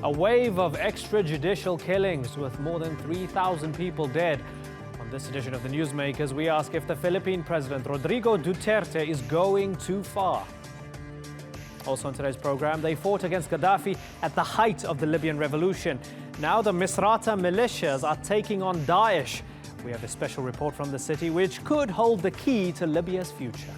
A wave of extrajudicial killings with more than 3,000 people dead. On this edition of the Newsmakers, we ask if the Philippine President Rodrigo Duterte is going too far. Also on today's program, they fought against Gaddafi at the height of the Libyan revolution. Now the Misrata militias are taking on Daesh. We have a special report from the city which could hold the key to Libya's future.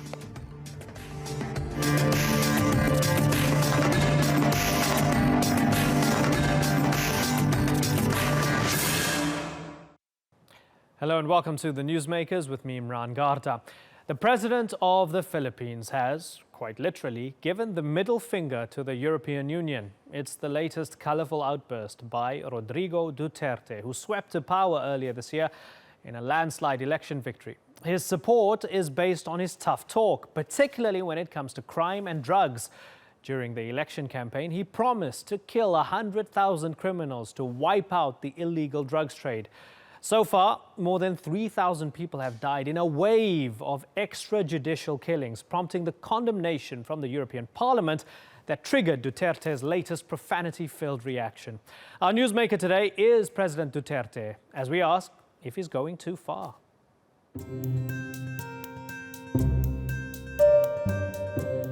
Hello and welcome to the Newsmakers with me, Imran Garda. The President of the Philippines has, quite literally, given the middle finger to the European Union. It's the latest colourful outburst by Rodrigo Duterte, who swept to power earlier this year in a landslide election victory. His support is based on his tough talk, particularly when it comes to crime and drugs. During the election campaign, he promised to kill 100,000 criminals to wipe out the illegal drugs trade. So far, more than 3,000 people have died in a wave of extrajudicial killings, prompting the condemnation from the European Parliament that triggered Duterte's latest profanity-filled reaction. Our newsmaker today is President Duterte, as we ask if he's going too far.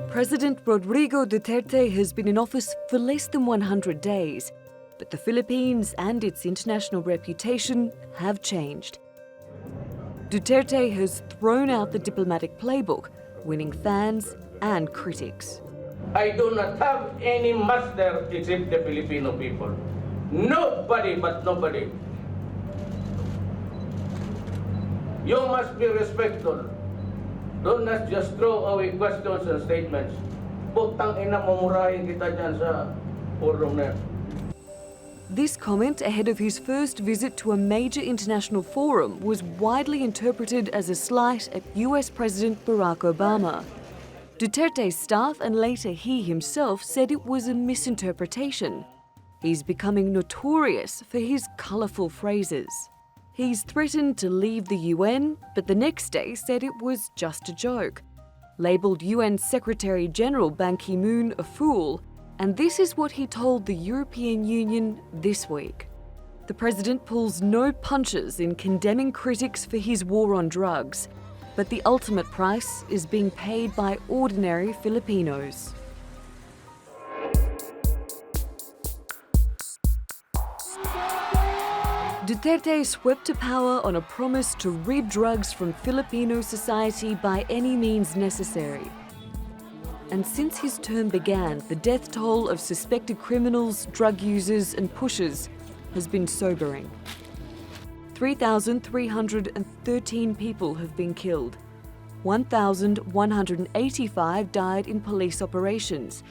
President Rodrigo Duterte has been in office for less than 100 days. But the Philippines and its international reputation have changed. Duterte has thrown out the diplomatic playbook, winning fans and critics. I do not have any master except the Filipino people. Nobody but nobody. You must be respectful. Do not just throw away questions and statements. Putang ina, mamurahin kita dyan sa forum na. This comment ahead of his first visit to a major international forum was widely interpreted as a slight at US President Barack Obama. Duterte's staff and later he himself said it was a misinterpretation. He's becoming notorious for his colourful phrases. He's threatened to leave the UN, but the next day said it was just a joke. Labelled UN Secretary General Ban Ki-moon a fool. And this is what he told the European Union this week. The president pulls no punches in condemning critics for his war on drugs, but the ultimate price is being paid by ordinary Filipinos. Duterte swept to power on a promise to rid drugs from Filipino society by any means necessary. And since his term began, the death toll of suspected criminals, drug users and pushers has been sobering. 3,313 people have been killed. 1,185 died in police operations.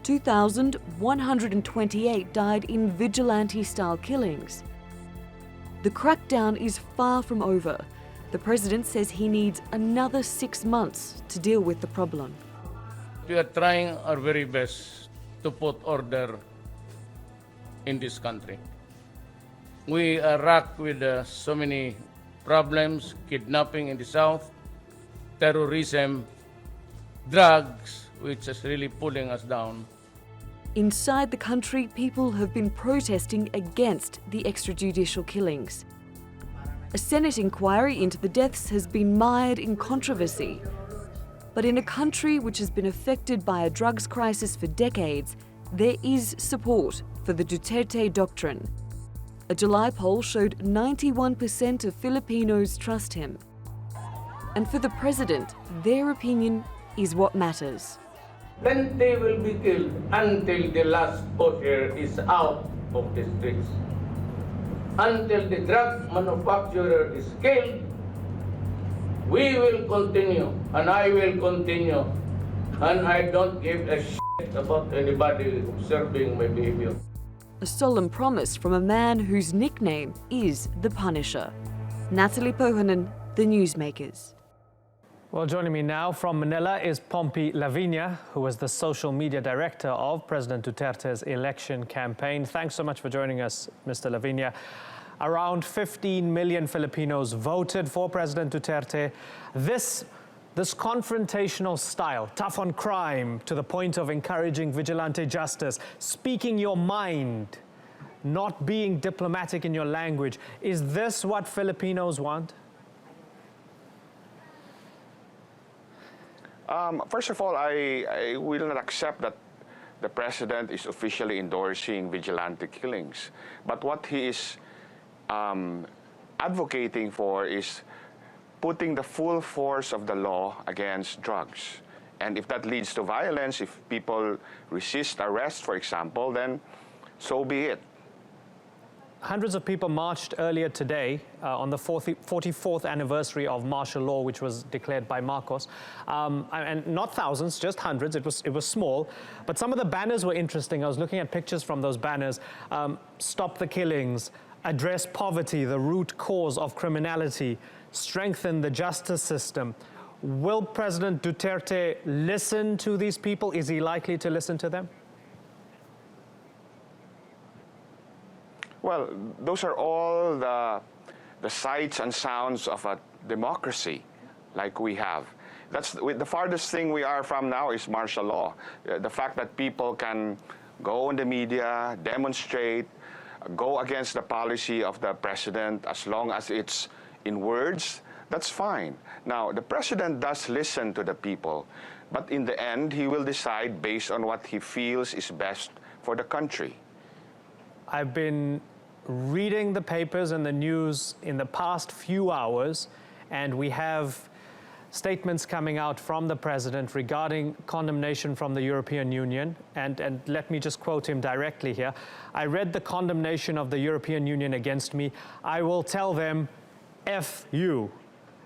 2,128 died in vigilante-style killings. The crackdown is far from over. The president says he needs another 6 months to deal with the problem. We are trying our very best to put order in this country. We are racked with so many problems: kidnapping in the south, terrorism, drugs, which is really pulling us down. Inside the country, people have been protesting against the extrajudicial killings. A Senate inquiry into the deaths has been mired in controversy. But in a country which has been affected by a drugs crisis for decades, there is support for the Duterte doctrine. A July poll showed 91% of Filipinos trust him. And for the president, their opinion is what matters. Plenty will be killed until the last pusher is out of the streets. Until the drug manufacturer is killed, we will continue, and I will continue, and I don't give a shit about anybody observing my behavior. A solemn promise from a man whose nickname is the Punisher. Natalie Pohanen, The Newsmakers. Well, joining me now from Manila is Pompey Lavinia, who was the social media director of President Duterte's election campaign. Thanks so much for joining us, Mr. Lavinia. Around 15 million Filipinos voted for President Duterte. This confrontational style, tough on crime, to the point of encouraging vigilante justice, speaking your mind, not being diplomatic in your language. Is this what Filipinos want? First of all, I will not accept that the president is officially endorsing vigilante killings. But what he is advocating for is putting the full force of the law against drugs. And if that leads to violence, if people resist arrest, for example, then so be it. Hundreds of people marched earlier today on the 44th anniversary of martial law, which was declared by Marcos. And not thousands, just hundreds. It was small. But some of the banners were interesting. I was looking at pictures from those banners. Stop the killings, address poverty, the root cause of criminality, strengthen the justice system. Will President Duterte listen to these people? Is he likely to listen to them? Well, those are all the sights and sounds of a democracy like we have. That's the farthest thing we are from now is martial law. The fact that people can go in the media, demonstrate, go against the policy of the president as long as it's in words, that's fine. Now, the president does listen to the people, but in the end, he will decide based on what he feels is best for the country. I've been reading the papers and the news in the past few hours, and we have statements coming out from the president regarding condemnation from the European Union. And let me just quote him directly here. I read the condemnation of the European Union against me. I will tell them, F you.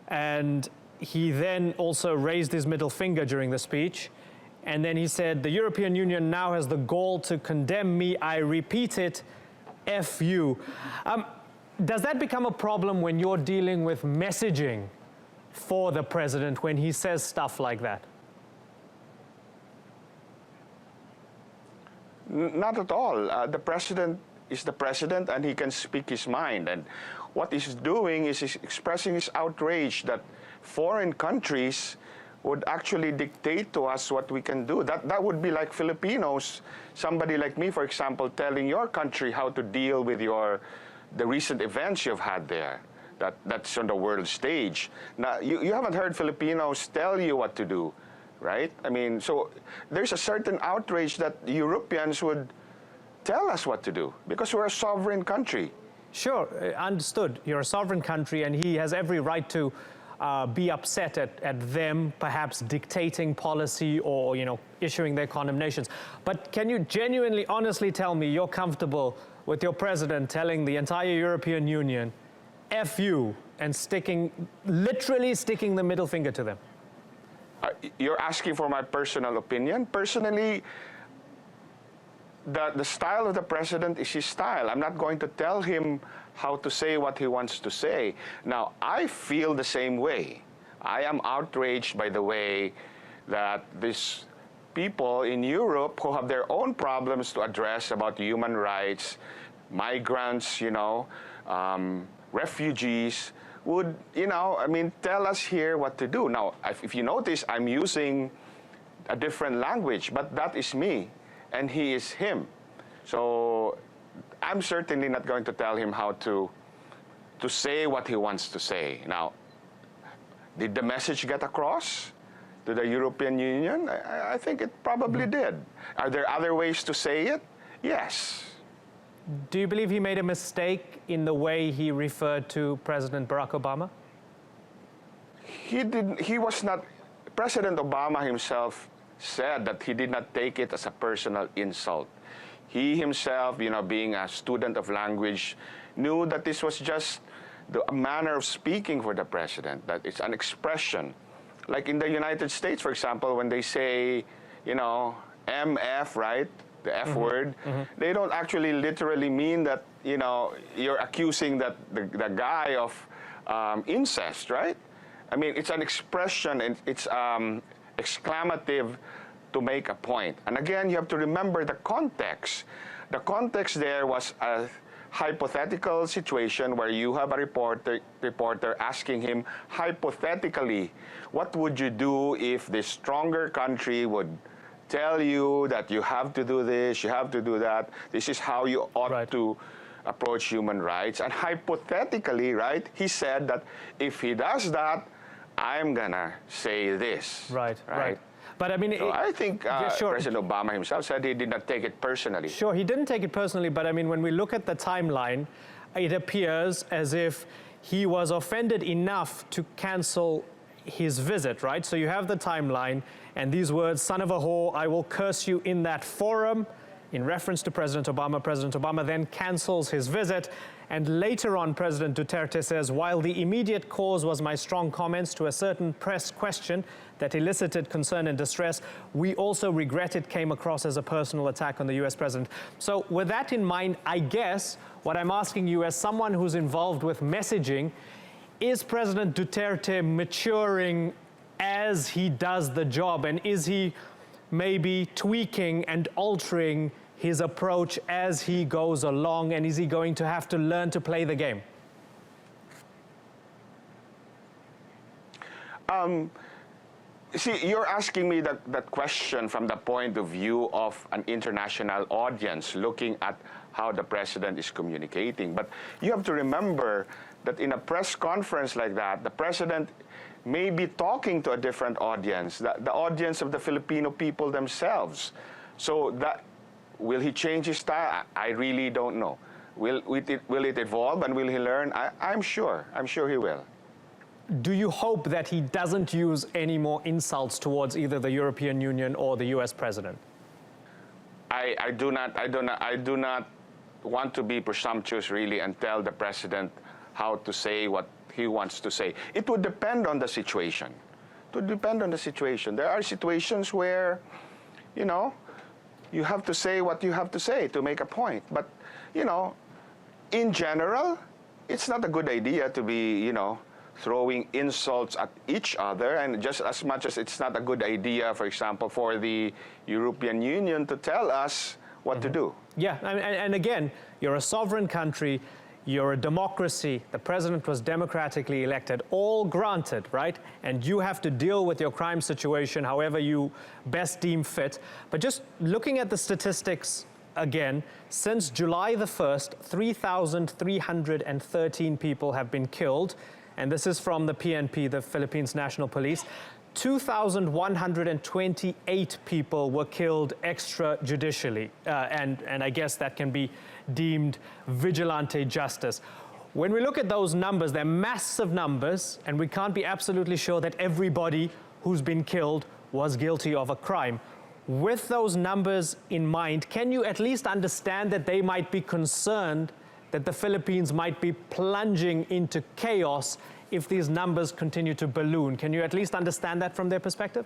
And he then also raised his middle finger during the speech. And then he said, the European Union now has the gall to condemn me. I repeat it, F you. Does that become a problem when you're dealing with messaging for the president when he says stuff like that? Not at all. The president is the president and he can speak his mind. And what he's doing is he's expressing his outrage that foreign countries would actually dictate to us what we can do. That would be like Filipinos, somebody like me, for example, telling your country how to deal with the recent events you've had there. That's on the world stage. Now, you haven't heard Filipinos tell you what to do, right? I mean, so there's a certain outrage that Europeans would tell us what to do because we're a sovereign country. Sure, understood. You're a sovereign country and he has every right to be upset at them perhaps dictating policy or, issuing their condemnations. But can you genuinely, honestly tell me you're comfortable with your president telling the entire European Union, F you, and literally sticking the middle finger to them? You're asking for my personal opinion. Personally, the style of the president is his style. I'm not going to tell him how to say what he wants to say. Now, I feel the same way. I am outraged by the way that these people in Europe who have their own problems to address about human rights, migrants, refugees, would, tell us here what to do. Now, if you notice, I'm using a different language, but that is me, and he is him. So I'm certainly not going to tell him how to say what he wants to say. Now, did the message get across to the European Union? I think it probably did. Are there other ways to say it? Yes. Do you believe he made a mistake in the way he referred to President Barack Obama? He was not. President Obama himself said that he did not take it as a personal insult. He himself, being a student of language, knew that this was just a manner of speaking for the president, that it's an expression. Like in the United States, for example, when they say, MF, right? The F word, they don't actually literally mean that, you're accusing the guy of incest, right? I mean, it's an expression, and it's exclamative to make a point. And again, you have to remember the context. The context there was a hypothetical situation where you have a reporter asking him, hypothetically, what would you do if the stronger country would tell you that you have to do this, you have to do that, this is how you ought to approach human rights. And hypothetically, right, he said that if he does that, I'm gonna say this. Right. But I mean, so I think yeah, sure. President Obama himself said he did not take it personally. Sure, he didn't take it personally, but I mean, when we look at the timeline, it appears as if he was offended enough to cancel his visit, right? So you have the timeline, and these words, "son of a whore, I will curse you in that forum," in reference to President Obama. President Obama then cancels his visit. And later on, President Duterte says, "While the immediate cause was my strong comments to a certain press question that elicited concern and distress, we also regret it came across as a personal attack on the US president." So with that in mind, I guess what I'm asking you as someone who's involved with messaging, is President Duterte maturing as he does the job? And is he maybe tweaking and altering his approach as he goes along, and is he going to have to learn to play the game? See, you're asking me that question from the point of view of an international audience looking at how the president is communicating. But you have to remember that in a press conference like that, the president may be talking to a different audience, the audience of the Filipino people themselves. So that, will he change his style? I really don't know. Will it evolve, and will he learn? I'm sure he will. Do you hope that he doesn't use any more insults towards either the European Union or the US president? I do not want to be presumptuous, really, and tell the president how to say what he wants to say. It would depend on the situation. It would depend on the situation. There are situations where, you know, you have to say what you have to say to make a point. But, you know, in general, it's not a good idea to be, you know, throwing insults at each other. And just as much as it's not a good idea, for example, for the European Union to tell us what to do. Yeah, and again, you're a sovereign country, you're a democracy, the president was democratically elected, all granted, right? And you have to deal with your crime situation however you best deem fit. But just looking at the statistics again, since July the 1st, 3,313 people have been killed, and this is from the PNP, the Philippines National Police. 2,128 people were killed extrajudicially, and I guess that can be deemed vigilante justice. When we look at those numbers, they're massive numbers, and we can't be absolutely sure that everybody who's been killed was guilty of a crime. With those numbers in mind, can you at least understand that they might be concerned that the Philippines might be plunging into chaos if these numbers continue to balloon? Can you at least understand that from their perspective?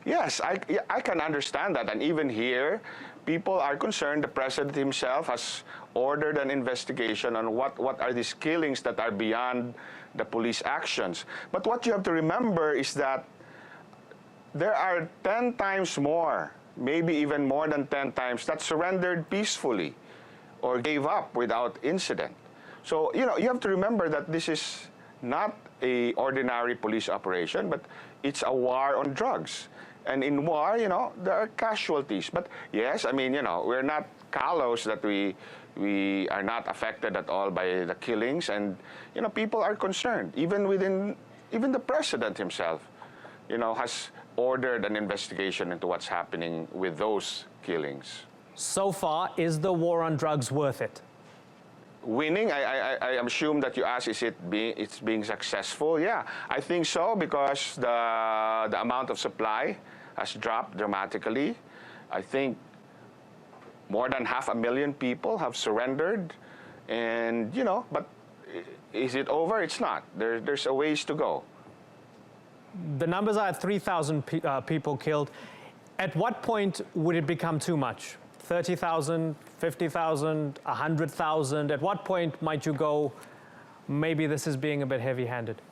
Yes, I can understand that. And even here, people are concerned. The president himself has ordered an investigation on what are these killings that are beyond the police actions. But what you have to remember is that there are 10 times more, maybe even more than 10 times, that surrendered peacefully or gave up without incident. So, you know, you have to remember that this is not an ordinary police operation, but it's a war on drugs. And in war, you know, there are casualties. But yes, I mean, you know, we're not callous that we are not affected at all by the killings. And, you know, people are concerned. Even the president himself, you know, has ordered an investigation into what's happening with those killings. So far, is the war on drugs worth it? Winning, I assume that you ask, it's being successful? Yeah, I think so, because the amount of supply has dropped dramatically. I think more than 500,000 people have surrendered, and you know, but is it over? It's not. There's a ways to go. The numbers are at 3,000 people killed. At what point would it become too much? 30,000, 50,000, 100,000? At what point might you go, maybe this is being a bit heavy-handed?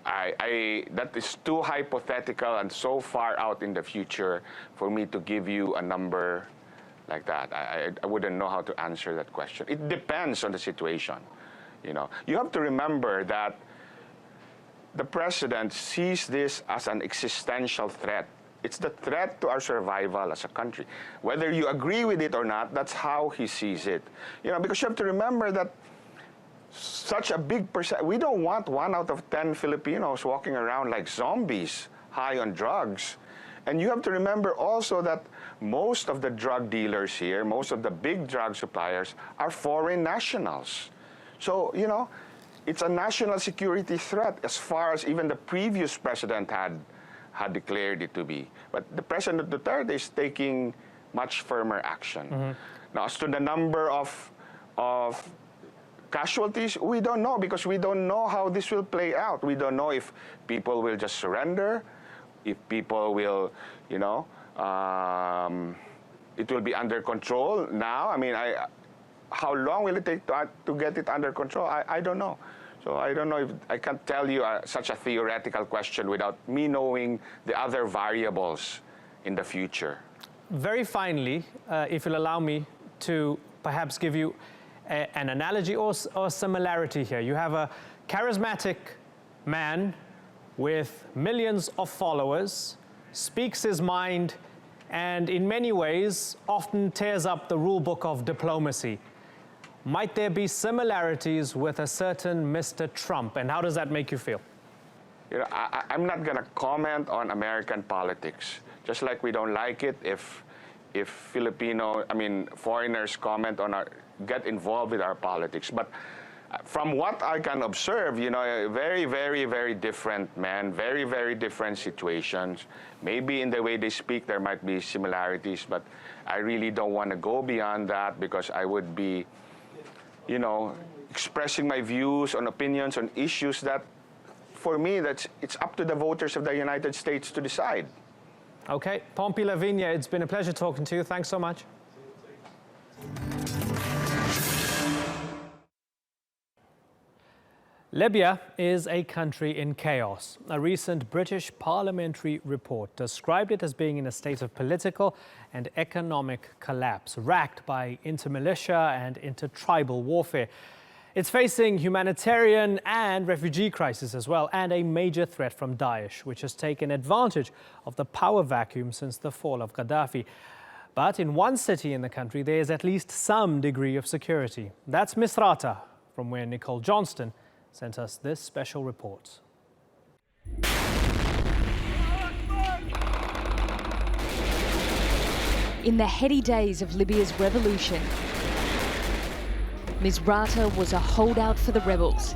That is too hypothetical and so far out in the future for me to give you a number like that. I wouldn't know how to answer that question. It depends on the situation. You know, you have to remember that the president sees this as an existential threat. It's the threat to our survival as a country. Whether you agree with it or not, that's how he sees it. Because you have to remember that such a big percent, we don't want 1 out of 10 Filipinos walking around like zombies, high on drugs. And you have to remember also that most of the drug dealers here, most of the big drug suppliers are foreign nationals. So, it's a national security threat as far as even the previous president had declared it to be. But the President Duterte is taking much firmer action. Now, as to the number of casualties, we don't know, because we don't know how this will play out. We don't know if people will just surrender, if people will, it will be under control now. I mean, how long will it take to get it under control? I don't know. So I don't know if I can't tell you such a theoretical question without me knowing the other variables in the future. Very finally, if you'll allow me to perhaps give you an analogy or similarity here. You have a charismatic man with millions of followers, speaks his mind, and in many ways often tears up the rule book of diplomacy. Might there be similarities with a certain Mr. Trump, and how does that make you feel? I'm not going to comment on American politics, just like we don't like it if foreigners comment on get involved with our politics. But from what I can observe, a very, very, very different man, very, very different situations. Maybe in the way they speak there might be similarities, but I really don't want to go beyond that, because I would be expressing my views on opinions on issues that, for me, it's up to the voters of the United States to decide. Okay, Pompey Lavinia, it's been a pleasure talking to you. Thanks so much. Libya is a country in chaos. A recent British parliamentary report described it as being in a state of political and economic collapse, racked by inter-militia and inter-tribal warfare. It's facing humanitarian and refugee crisis as well, and a major threat from Daesh, which has taken advantage of the power vacuum since the fall of Gaddafi. But in one city in the country, there is at least some degree of security. That's Misrata, from where Nicole Johnston sent us this special report. In the heady days of Libya's revolution, Misrata was a holdout for the rebels.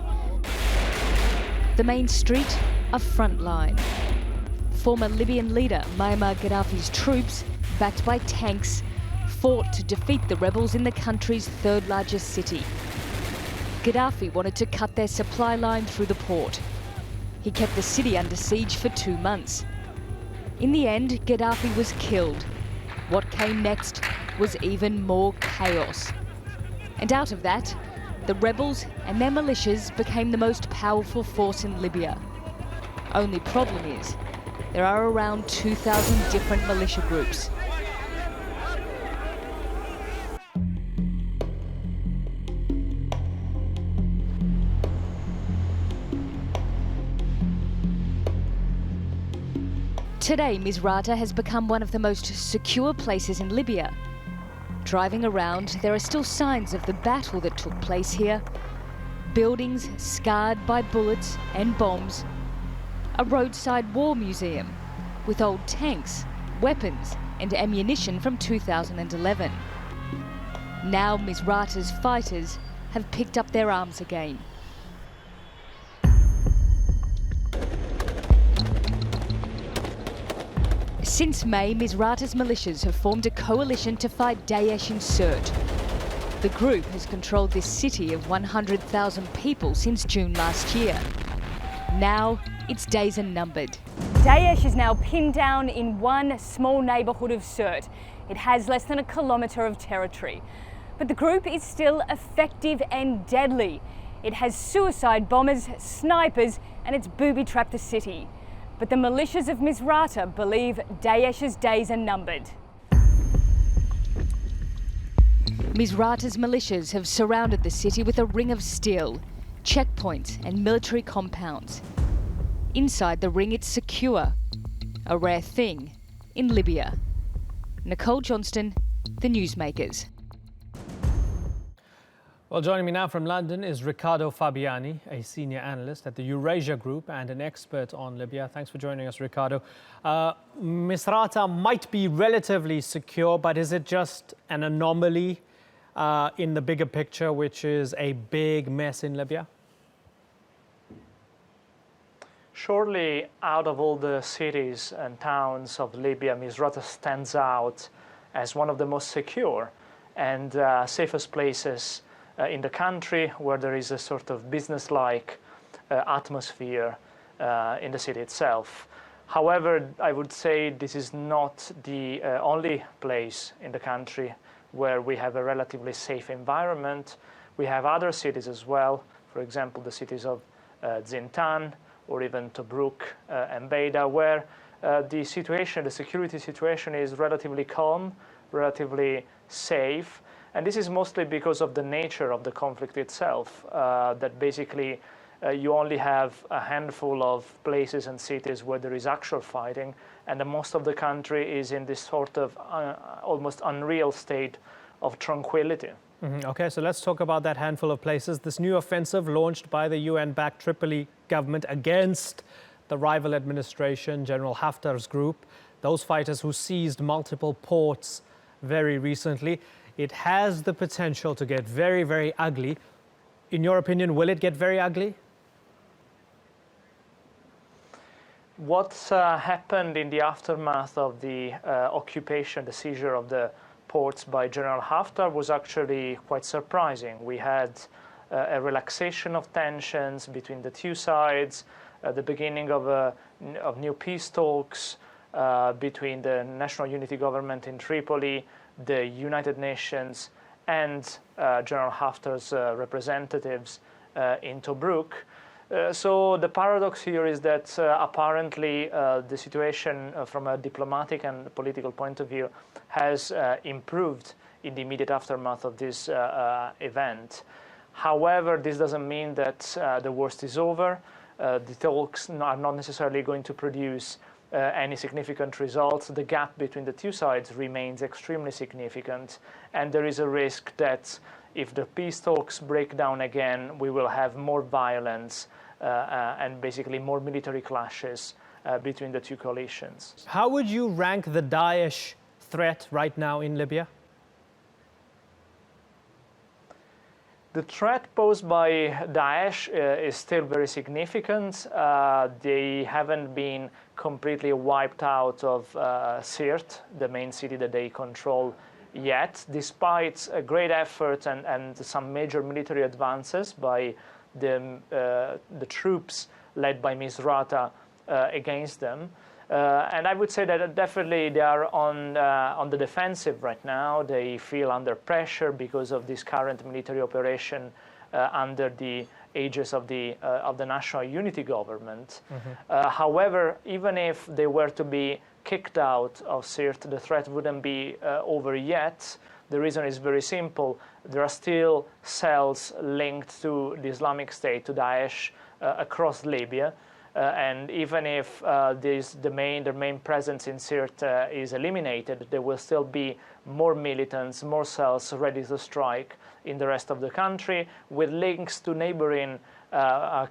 The main street, a front line. Former Libyan leader Muammar Gaddafi's troops, backed by tanks, fought to defeat the rebels in the country's third largest city. Gaddafi wanted to cut their supply line through the port. He kept the city under siege for 2 months. In the end, Gaddafi was killed. What came next was even more chaos. And out of that, the rebels and their militias became the most powerful force in Libya. Only problem is, there are around 2,000 different militia groups. Today, Misrata has become one of the most secure places in Libya. Driving around, there are still signs of the battle that took place here. Buildings scarred by bullets and bombs. A roadside war museum with old tanks, weapons and ammunition from 2011. Now Misrata's fighters have picked up their arms again. Since May, Misrata's militias have formed a coalition to fight Daesh in Sirte. The group has controlled this city of 100,000 people since June last year. Now, its days are numbered. Daesh is now pinned down in one small neighbourhood of Sirte. It has less than a kilometre of territory. But the group is still effective and deadly. It has suicide bombers, snipers, and it's booby-trapped the city. But the militias of Misrata believe Daesh's days are numbered. Misrata's militias have surrounded the city with a ring of steel, checkpoints and military compounds. Inside the ring it's secure, a rare thing in Libya. Nicole Johnston, The Newsmakers. Well, joining me now from London is Ricardo Fabiani, a senior analyst at the Eurasia Group and an expert on Libya. Thanks for joining us, Ricardo. Misrata might be relatively secure, but is it just an anomaly in the bigger picture, which is a big mess in Libya? Surely, out of all the cities and towns of Libya, Misrata stands out as one of the most secure and safest places in the country, where there is a sort of business-like atmosphere in the city itself. However, I would say this is not the only place in the country where we have a relatively safe environment. We have other cities as well, for example, the cities of Zintan or even Tobruk and Beida, where the security situation is relatively calm, relatively safe. And this is mostly because of the nature of the conflict itself, that basically you only have a handful of places and cities where there is actual fighting, and most of the country is in this sort of almost unreal state of tranquility. Okay, so let's talk about that handful of places. This new offensive launched by the UN-backed Tripoli government against the rival administration, General Haftar's group, those fighters who seized multiple ports very recently. It has the potential to get very, very ugly. In your opinion, will it get very ugly? What's happened in the aftermath of the occupation, the seizure of the ports by General Haftar was actually quite surprising. We had a relaxation of tensions between the two sides, the beginning of new peace talks between the National Unity Government in Tripoli, the United Nations, and General Haftar's representatives in Tobruk. So the paradox here is that apparently the situation from a diplomatic and political point of view has improved in the immediate aftermath of this event. However, this doesn't mean that the worst is over. The talks are not necessarily going to produce any significant results. The gap between the two sides remains extremely significant, and there is a risk that if the peace talks break down again, we will have more violence and basically more military clashes between the two coalitions. How would you rank the Daesh threat right now in Libya? The threat posed by Daesh is still very significant. They haven't been completely wiped out of Sirte, the main city that they control, yet, despite a great effort and some major military advances by the troops led by Misrata against them. And I would say that definitely they are on the defensive right now. They feel under pressure because of this current military operation under the aegis of the National Unity Government. However, even if they were to be kicked out of Sirte, the threat wouldn't be over yet. The reason is very simple. There are still cells linked to the Islamic State, to Daesh, across Libya. And even if their main presence in Sirte is eliminated, there will still be more militants, more cells ready to strike in the rest of the country, with links to neighboring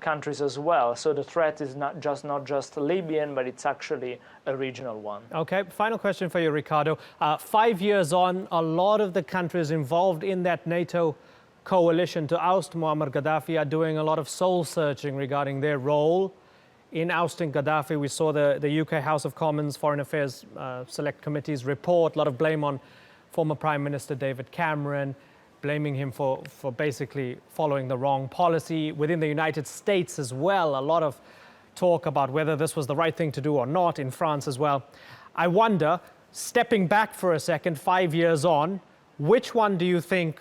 countries as well. So the threat is not just Libyan, but it's actually a regional one. Okay, final question for you, Ricardo. 5 years on, a lot of the countries involved in that NATO coalition to oust Muammar Gaddafi are doing a lot of soul-searching regarding their role in ousting Gaddafi. We saw the UK House of Commons Foreign Affairs Select Committee's report, a lot of blame on former Prime Minister David Cameron, blaming him for basically following the wrong policy. Within the United States as well, a lot of talk about whether this was the right thing to do or not, in France as well. I wonder, stepping back for a second, 5 years on, which one do you think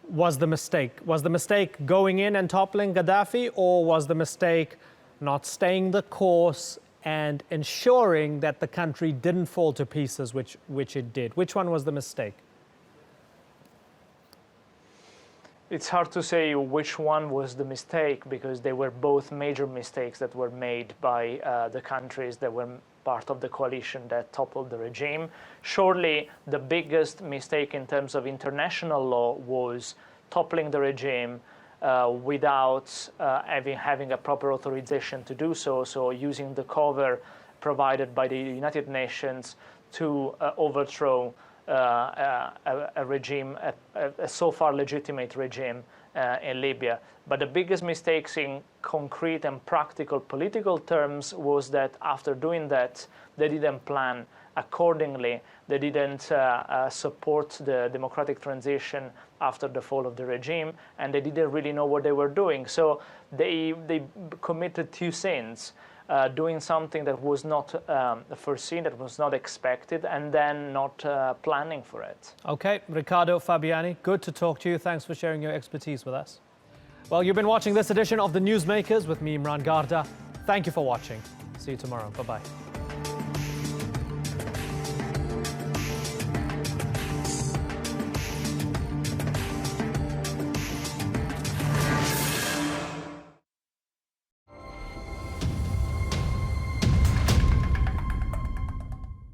was the mistake? Was the mistake going in and toppling Gaddafi, or was the mistake not staying the course and ensuring that the country didn't fall to pieces, which it did? Which one was the mistake? It's hard to say which one was the mistake, because they were both major mistakes that were made by the countries that were part of the coalition that toppled the regime. Surely the biggest mistake in terms of international law was toppling the regime without having a proper authorization to do so, so using the cover provided by the United Nations to overthrow a regime, a so far legitimate regime in Libya. But the biggest mistakes in concrete and practical political terms was that after doing that, they didn't plan accordingly. They didn't support the democratic transition after the fall of the regime, and they didn't really know what they were doing. So they committed two sins. Doing something that was not foreseen, that was not expected, and then not planning for it. Okay, Ricardo Fabiani, good to talk to you. Thanks for sharing your expertise with us. Well, you've been watching this edition of the Newsmakers with me, Imran Garda. Thank you for watching. See you tomorrow. Bye-bye.